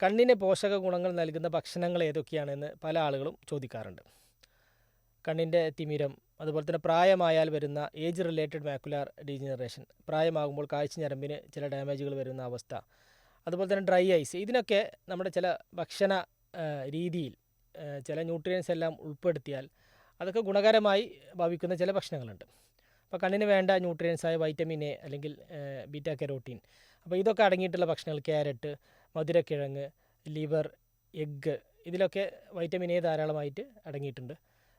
കണ്ണിന് പോഷക ഗുണങ്ങൾ നൽകുന്ന ഭക്ഷണങ്ങൾ ഏതൊക്കെയാണെന്ന് പല ആളുകളും ചോദിക്കാറുണ്ട്. കണ്ണിൻ്റെ തിമിരം, അതുപോലെ തന്നെ പ്രായമായാൽ വരുന്ന ഏജ് റിലേറ്റഡ് മാക്കുലാർ ഡീജനറേഷൻ, പ്രായമാകുമ്പോൾ കാഴ്ച ഞരമ്പിന് ചില ഡാമേജുകൾ വരുന്ന അവസ്ഥ, അതുപോലെ തന്നെ ഡ്രൈ ഐസ്, ഇതിനൊക്കെ നമ്മുടെ ചില ഭക്ഷണ രീതിയിൽ ചില ന്യൂട്രിയൻസ് എല്ലാം ഉൾപ്പെടുത്തിയാൽ അതൊക്കെ ഗുണകരമായി ഭാവിക്കുന്ന ചില ഭക്ഷണങ്ങളുണ്ട്. അപ്പോൾ കണ്ണിന് വേണ്ട ന്യൂട്രിയൻസായ വൈറ്റമിൻ എ അല്ലെങ്കിൽ ബീറ്റാ കരോട്ടീൻ, അപ്പോൾ ഇതൊക്കെ അടങ്ങിയിട്ടുള്ള ഭക്ഷണങ്ങൾ, ക്യാരറ്റ്, മധുരക്കിഴങ്ങ്, ലിവർ, എഗ്ഗ്, ഇതിലൊക്കെ വൈറ്റമിൻ എ ധാരാളമായിട്ട് അടങ്ങിയിട്ടുണ്ട്.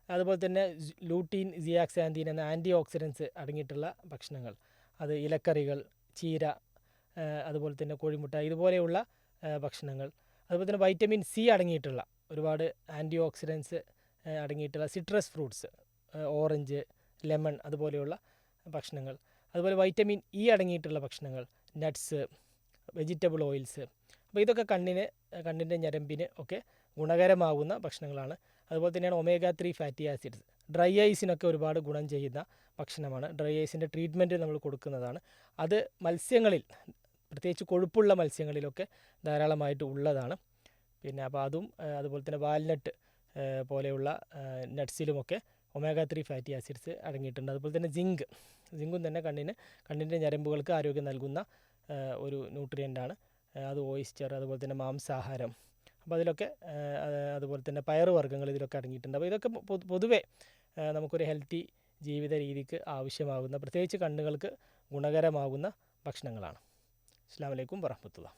അതുപോലെ തന്നെ ലൂട്ടീൻ, സിയാക്സാന്തിൻ എന്ന ആൻറ്റി ഓക്സിഡൻസ് അടങ്ങിയിട്ടുള്ള ഭക്ഷണങ്ങൾ, അത് ഇലക്കറികൾ, ചീര, അതുപോലെ തന്നെ കോഴിമുട്ട, ഇതുപോലെയുള്ള ഭക്ഷണങ്ങൾ. അതുപോലെ തന്നെ വൈറ്റമിൻ സി അടങ്ങിയിട്ടുള്ള ഒരുപാട് ആൻറ്റി ഓക്സിഡൻസ് അടങ്ങിയിട്ടുള്ള സിട്രസ് ഫ്രൂട്ട്സ്, ഓറഞ്ച്, ലെമൺ, അതുപോലെയുള്ള ഭക്ഷണങ്ങൾ. അതുപോലെ വൈറ്റമിൻ ഇ അടങ്ങിയിട്ടുള്ള ഭക്ഷണങ്ങൾ, നട്ട്സ്, വെജിറ്റബിൾ ഓയിൽസ്. അപ്പോൾ ഇതൊക്കെ കണ്ണിൻ്റെ ഞരമ്പിന് ഒക്കെ ഗുണകരമാകുന്ന ഭക്ഷണങ്ങളാണ്. അതുപോലെ തന്നെയാണ് ഒമേഗ 3 ഫാറ്റി ആസിഡ്സ്. ഡ്രൈ ഐസിനൊക്കെ ഒരുപാട് ഗുണം ചെയ്യുന്ന ഭക്ഷണമാണ്. ഡ്രൈ ഐസിൻ്റെ ട്രീറ്റ്മെൻറ്റ് നമ്മൾ കൊടുക്കുന്നതാണ്. അത് മത്സ്യങ്ങളിൽ, പ്രത്യേകിച്ച് കൊഴുപ്പുള്ള മത്സ്യങ്ങളിലൊക്കെ ധാരാളമായിട്ട് ഉള്ളതാണ്. പിന്നെ അപ്പോൾ അതും, അതുപോലെ തന്നെ വാൽനട്ട് പോലെയുള്ള നട്ട്സിലുമൊക്കെ ഒമേഗ 3 ഫാറ്റി ആസിഡ്സ് അടങ്ങിയിട്ടുണ്ട്. അതുപോലെ തന്നെ സിങ്കും തന്നെ കണ്ണിൻ്റെ ഞരമ്പുകൾക്ക് ആരോഗ്യം നൽകുന്ന ഒരു ന്യൂട്രിയൻ്റാണ്. അത് ഓയിസ്റ്റർ, അതുപോലെ തന്നെ മാംസാഹാരം, അപ്പോൾ അതിലൊക്കെ, അതുപോലെ തന്നെ പയറുവർഗ്ഗങ്ങൾ ഇതിലൊക്കെ അടങ്ങിയിട്ടുണ്ട്. അപ്പോൾ ഇതൊക്കെ പൊതുവെ നമുക്കൊരു ഹെൽത്തി ജീവിത രീതിക്ക് ആവശ്യമാകുന്ന, പ്രത്യേകിച്ച് കണ്ണുകൾക്ക് ഗുണകരമാകുന്ന ഭക്ഷണങ്ങളാണ്. അസ്സലാമു അലൈക്കും വറഹ്മത്തുള്ളാഹി.